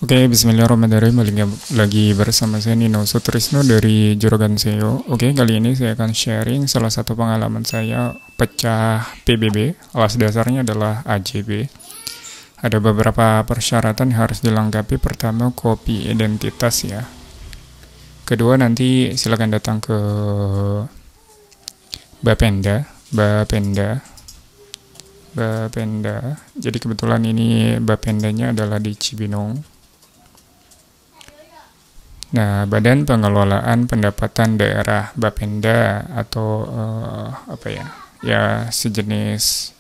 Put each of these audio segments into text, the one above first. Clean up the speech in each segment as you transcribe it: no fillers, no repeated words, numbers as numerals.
Oke, bismillahirrahmanirrahim. Lagi bersama saya Nino Sutrisno dari Juragan SEO. Oke, kali ini saya akan sharing salah satu pengalaman saya pecah PBB. Alas dasarnya adalah AJB. Ada beberapa persyaratan yang harus dilengkapi. Pertama, kopi identitas ya. Kedua, nanti silakan datang ke Bapenda. Jadi kebetulan ini Bapendanya adalah di Cibinong. Nah, Badan Pengelolaan Pendapatan Daerah Bapenda atau ya sejenis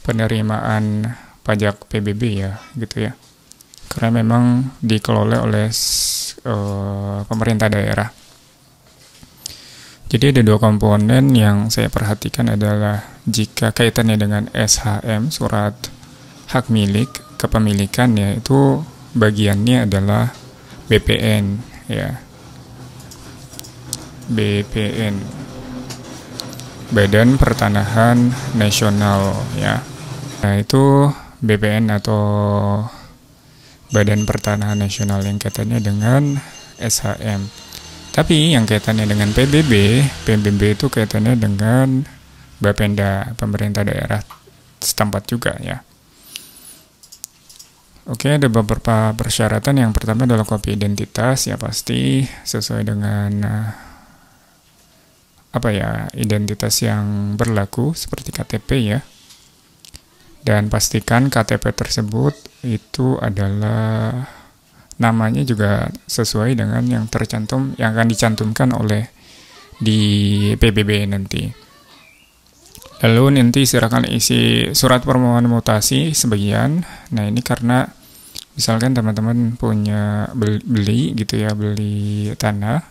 penerimaan pajak PBB ya, gitu ya. Karena memang dikelola oleh pemerintah daerah. Jadi ada dua komponen yang saya perhatikan adalah jika kaitannya dengan SHM, surat hak milik kepemilikan ya, itu bagiannya adalah BPN ya. BPN, Badan Pertanahan Nasional ya. Nah, itu BPN atau Badan Pertanahan Nasional yang kaitannya dengan SHM. Tapi yang kaitannya dengan PBB itu kaitannya dengan Bapenda, pemerintah daerah setempat juga ya. Oke, ada beberapa persyaratan. Yang pertama adalah kopi identitas, ya pasti sesuai dengan identitas yang berlaku seperti KTP ya. Dan pastikan KTP tersebut itu adalah namanya juga sesuai dengan yang akan dicantumkan oleh di PBB nanti. Lalu nanti silakan isi surat permohonan mutasi sebagian. Nah, ini karena misalkan teman-teman punya beli tanah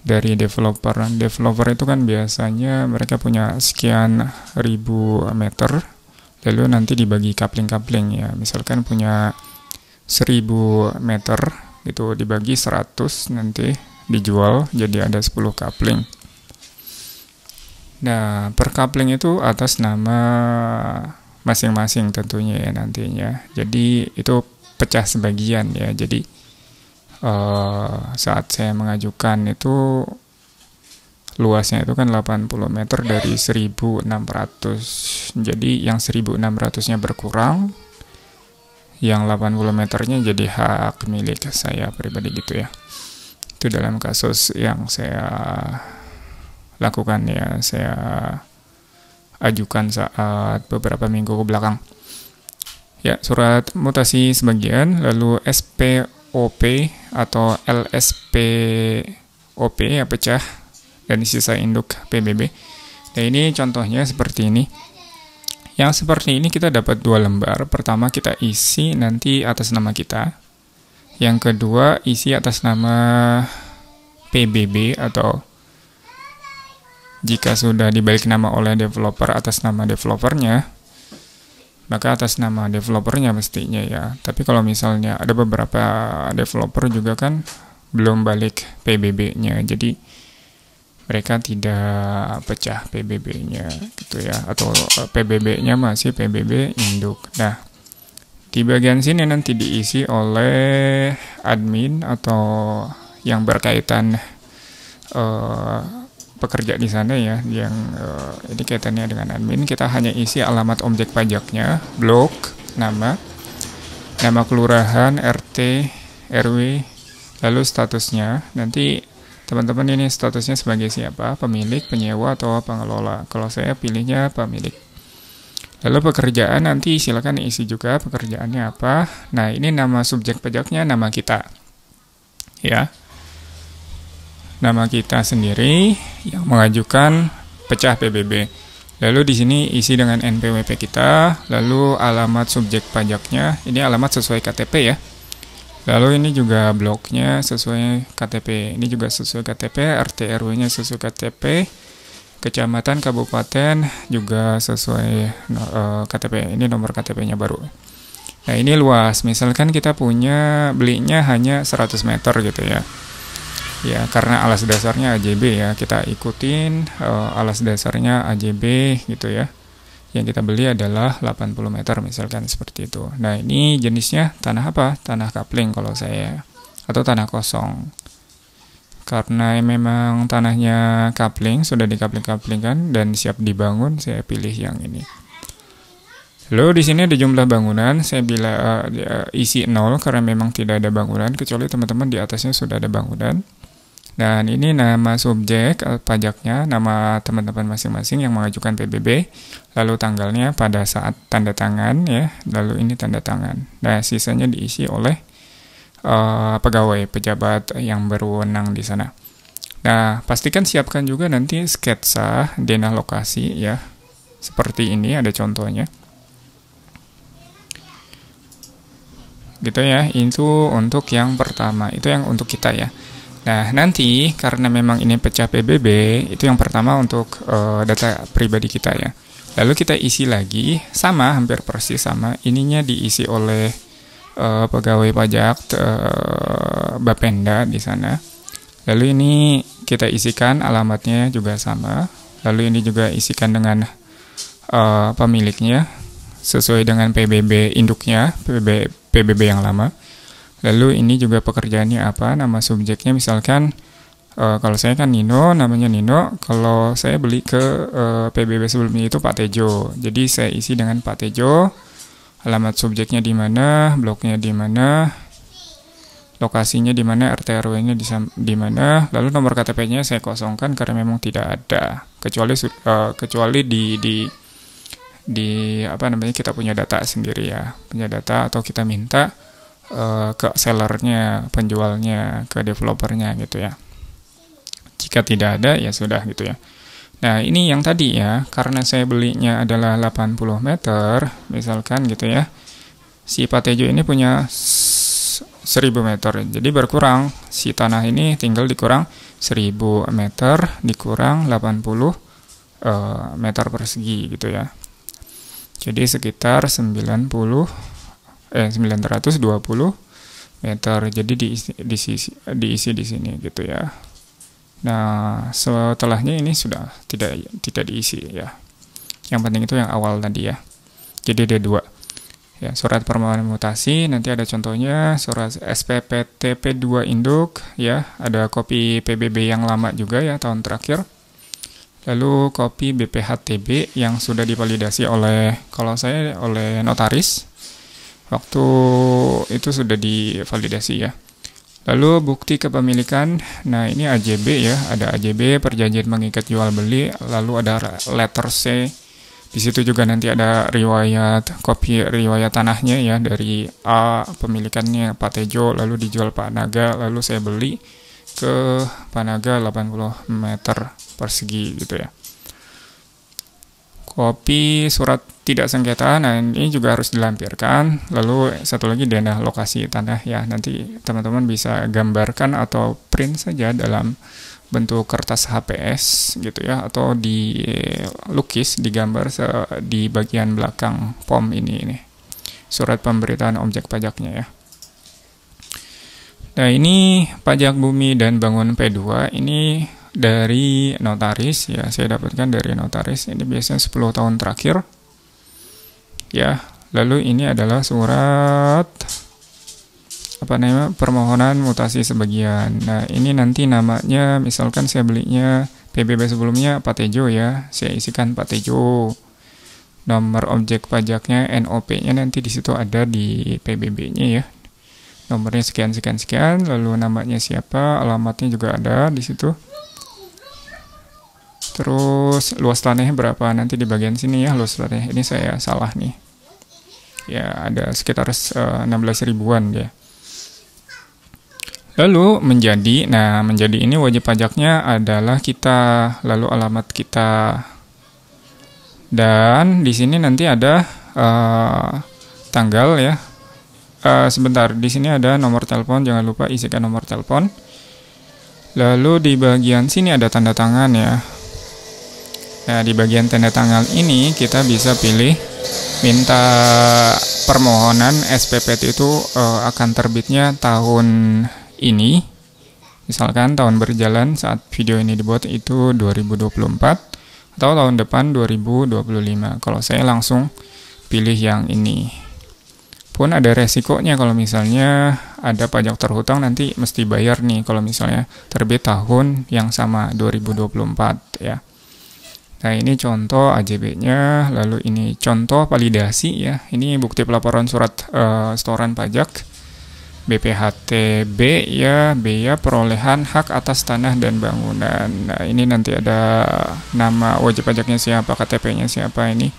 dari developer. Developer itu kan biasanya mereka punya sekian ribu meter, lalu nanti dibagi kapling-kapling ya. Misalkan punya 1000 meter, itu dibagi 100, nanti dijual jadi ada 10 kapling. Nah, per kapling itu atas nama masing-masing tentunya ya nantinya. Jadi itu pecah sebagian ya. Jadi saat saya mengajukan itu luasnya itu kan 80 meter dari 1600. Jadi yang 1600-nya berkurang, yang 80 meternya jadi hak milik saya pribadi gitu ya. Itu dalam kasus yang saya lakukan ya, saya ajukan saat beberapa minggu ke belakang. Ya, surat mutasi sebagian, lalu SPOP atau LSPOP ya pecah, dan sisa induk PBB. Nah, ini contohnya seperti ini. Yang seperti ini kita dapat 2 lembar. Pertama kita isi nanti atas nama kita. Yang kedua isi atas nama PBB atau jika sudah dibalik nama oleh developer atas nama developernya, maka atas nama developernya mestinya ya. Tapi kalau misalnya ada beberapa developer juga kan belum balik PBB-nya, jadi mereka tidak pecah PBB-nya gitu ya, atau PBB-nya masih PBB induk. Nah, di bagian sini nanti diisi oleh admin atau yang berkaitan pekerja di sana ya, yang ini kaitannya dengan admin. Kita hanya isi alamat objek pajaknya, blok, nama kelurahan, RT, RW, lalu statusnya. Nanti teman-teman ini statusnya sebagai siapa? Pemilik, penyewa, atau pengelola. Kalau saya pilihnya pemilik. Lalu pekerjaan nanti silakan isi juga pekerjaannya apa. Nah, ini nama subjek pajaknya nama kita. Ya. Nama kita sendiri yang mengajukan pecah PBB. Lalu di sini isi dengan NPWP kita, lalu alamat subjek pajaknya, ini alamat sesuai KTP ya. Lalu ini juga bloknya sesuai KTP, ini juga sesuai KTP, RT RW-nya sesuai KTP, kecamatan, kabupaten juga sesuai KTP, ini nomor KTP-nya baru. Nah, ini luas, misalkan kita belinya hanya 100 meter gitu ya. Ya, karena alas dasarnya AJB ya, kita ikutin alas dasarnya AJB gitu ya. yang kita beli adalah 80 meter misalkan seperti itu. Nah, ini jenisnya tanah apa? Tanah kapling kalau saya, atau tanah kosong. Karena memang tanahnya kapling, sudah dikapling-kaplingkan dan siap dibangun, saya pilih yang ini. Lalu di sini ada jumlah bangunan, saya bila isi 0 karena memang tidak ada bangunan, kecuali teman-teman di atasnya sudah ada bangunan. Dan ini nama subjek pajaknya, nama teman-teman masing-masing yang mengajukan PBB, lalu tanggalnya pada saat tanda tangan ya, lalu ini tanda tangan. Nah, sisanya diisi oleh pegawai pejabat yang berwenang di sana. Nah, pastikan siapkan juga nanti sketsa denah lokasi ya. Seperti ini ada contohnya. Gitu ya. Itu untuk yang pertama, itu yang untuk kita ya. Nah, nanti karena memang ini pecah PBB, itu yang pertama untuk data pribadi kita ya. Lalu kita isi lagi sama, hampir persis sama. Ininya diisi oleh pegawai pajak Bapenda di sana. Lalu ini kita isikan alamatnya juga sama. Lalu ini juga isikan dengan pemiliknya sesuai dengan PBB induknya, PBB yang lama. Lalu ini juga pekerjaannya apa, nama subjeknya misalkan kalau saya kan Nino, namanya Nino. Kalau saya beli ke PBB sebelumnya itu Pak Tejo. Jadi saya isi dengan Pak Tejo. Alamat subjeknya di mana, bloknya di mana, lokasinya di mana, RT RW-nya di mana, lalu nomor KTP-nya saya kosongkan karena memang tidak ada, kecuali di apa namanya, kita punya data sendiri ya, punya data atau kita minta ke sellernya, penjualnya, ke developernya gitu ya. Jika tidak ada ya sudah gitu ya. Nah, ini yang tadi ya, karena saya belinya adalah 80 meter, misalkan gitu ya. Si Pak Tejo ini punya 1000 meter, jadi berkurang. Si tanah ini tinggal dikurang 1000 meter, dikurang 80 meter persegi gitu ya. Jadi sekitar 920 meter, jadi diisi di sini gitu ya. Nah, setelahnya ini sudah tidak diisi ya. Yang penting itu yang awal tadi ya. Jadi ada 2. Ya, surat permohonan mutasi, nanti ada contohnya surat SPPTP 2 induk ya, ada kopi PBB yang lama juga ya tahun terakhir. Lalu kopi BPHTB yang sudah divalidasi oleh, kalau saya oleh notaris. Waktu itu sudah divalidasi ya. Lalu bukti kepemilikan, nah ini AJB ya, ada AJB perjanjian mengikat jual beli, lalu ada letter C. Di situ juga nanti ada riwayat, kopi riwayat tanahnya ya, dari A pemilikannya Pak Tejo, lalu dijual Pak Naga, lalu saya beli ke Pak Naga 80 meter persegi gitu ya. Kopi surat tidak sengketa, nah ini juga harus dilampirkan. Lalu satu lagi denah lokasi tanah ya, nanti teman-teman bisa gambarkan atau print saja dalam bentuk kertas HPS gitu ya, atau dilukis, digambar di bagian belakang POM ini surat pemberitaan objek pajaknya ya. Nah, ini pajak bumi dan bangunan P2 ini dari notaris ya, saya dapatkan dari notaris, ini biasanya 10 tahun terakhir ya. Lalu ini adalah surat apa namanya, permohonan mutasi sebagian. Nah, ini nanti namanya, misalkan saya belinya PBB sebelumnya Pak Tejo ya, saya isikan Pak Tejo. Nomor objek pajaknya, NOP-nya nanti di situ ada di PBB-nya ya. Nomornya sekian, lalu namanya siapa, alamatnya juga ada di situ. Terus luas tanahnya berapa, nanti di bagian sini ya luas tanahnya. Ini saya salah nih. Ya, ada sekitar 16 ribuan ya. Lalu menjadi ini wajib pajaknya adalah kita, lalu alamat kita. Dan di sini nanti ada tanggal ya. Sebentar, di sini ada nomor telepon, jangan lupa isikan nomor telepon. Lalu di bagian sini ada tanda tangan ya. Nah, di bagian tanda tangan ini kita bisa pilih minta permohonan SPPT itu akan terbitnya tahun ini. Misalkan tahun berjalan saat video ini dibuat itu 2024, atau tahun depan 2025. Kalau saya langsung pilih yang ini. Pun ada resikonya kalau misalnya ada pajak terhutang, nanti mesti bayar nih kalau misalnya terbit tahun yang sama 2024 ya. Nah, ini contoh AJB-nya, lalu ini contoh validasi ya. Ini bukti pelaporan surat setoran pajak BPHTB ya, bea perolehan hak atas tanah dan bangunan. Nah, ini nanti ada nama wajib pajaknya siapa, KTP-nya siapa ini.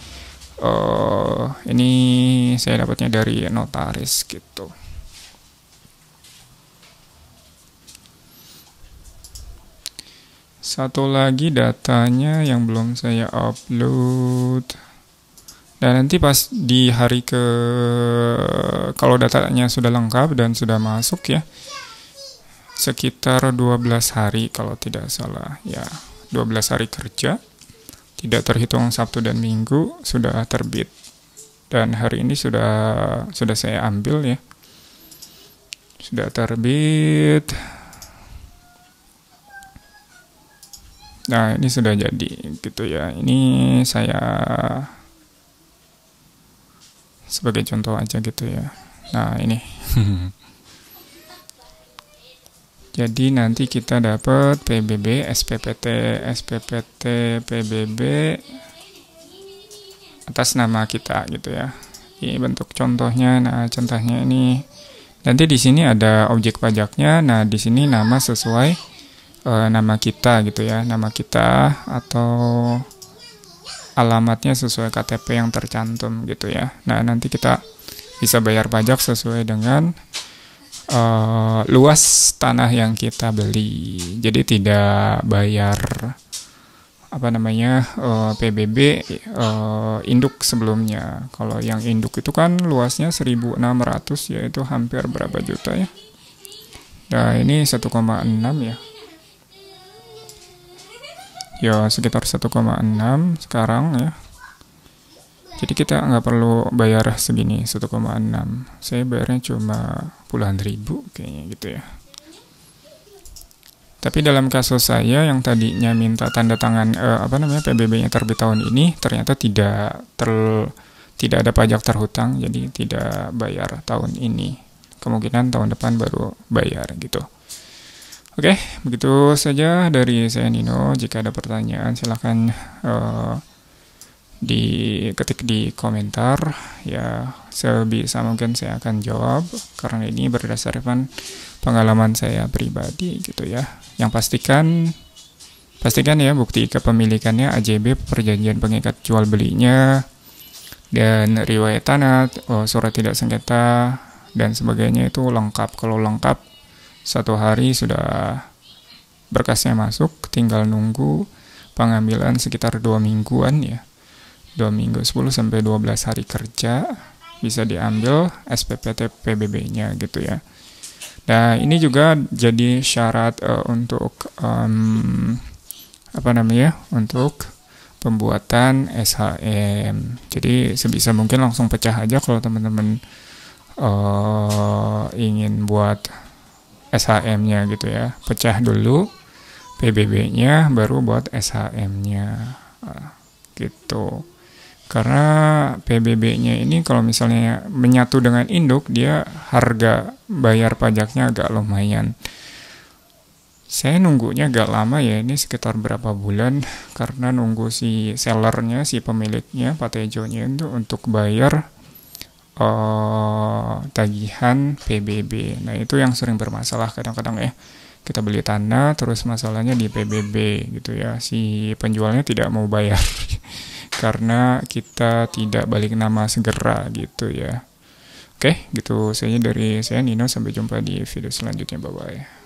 Ini saya dapatnya dari notaris gitu. Satu lagi datanya yang belum saya upload. Dan nanti pas di hari kalau datanya sudah lengkap dan sudah masuk ya, sekitar 12 hari kalau tidak salah ya, 12 hari kerja, tidak terhitung Sabtu dan Minggu, sudah terbit. Dan hari ini sudah saya ambil ya, sudah terbit. Nah, ini sudah jadi gitu ya. Ini saya sebagai contoh aja gitu ya. Nah, ini. Jadi nanti kita dapat PBB, SPPT, PBB atas nama kita gitu ya. Ini bentuk contohnya. Nah, contohnya ini. Nanti di sini ada objek pajaknya. Nah, di sini nama sesuai nama kita gitu ya, nama kita atau alamatnya sesuai KTP yang tercantum gitu ya. Nah, nanti kita bisa bayar pajak sesuai dengan luas tanah yang kita beli. Jadi tidak bayar PBB induk sebelumnya. Kalau yang induk itu kan luasnya 1.600, yaitu hampir berapa juta ya. Nah, ini 1,6 ya. Ya, sekitar 1,6 sekarang ya. Jadi kita nggak perlu bayar segini, 1,6. Saya bayarnya cuma puluhan ribu kayaknya gitu ya. Tapi dalam kasus saya yang tadinya minta tanda tangan PBB-nya terbit tahun ini, ternyata tidak ada pajak terhutang, jadi tidak bayar tahun ini. Kemungkinan tahun depan baru bayar gitu. Oke, begitu saja dari saya Nino. Jika ada pertanyaan silahkan diketik di komentar ya, sebisa mungkin saya akan jawab karena ini berdasarkan pengalaman saya pribadi gitu ya. Yang pastikan ya bukti kepemilikannya, AJB, perjanjian pengikat jual belinya, dan riwayat tanah, surat tidak sengketa dan sebagainya itu lengkap. Kalau lengkap, 1 hari sudah berkasnya masuk, tinggal nunggu pengambilan sekitar 2 mingguan ya. 2 minggu, 10-12 hari kerja bisa diambil SPPT PBB-nya gitu ya. Nah, ini juga jadi syarat untuk untuk pembuatan SHM. Jadi sebisa mungkin langsung pecah aja kalau teman-teman ingin buat SHM-nya gitu ya. Pecah dulu PBB-nya baru buat SHM-nya gitu. Karena PBB-nya ini kalau misalnya menyatu dengan induk, dia harga bayar pajaknya agak lumayan. Saya nunggunya agak lama ya, ini sekitar berapa bulan, karena nunggu si sellernya, si pemiliknya, Pak Tejonya itu untuk bayar tagihan PBB. Nah, itu yang sering bermasalah kadang-kadang ya. Kita beli tanah terus masalahnya di PBB gitu ya. Si penjualnya tidak mau bayar karena kita tidak balik nama segera gitu ya. Oke, gitu saja dari saya Nino, sampai jumpa di video selanjutnya. Bye bye.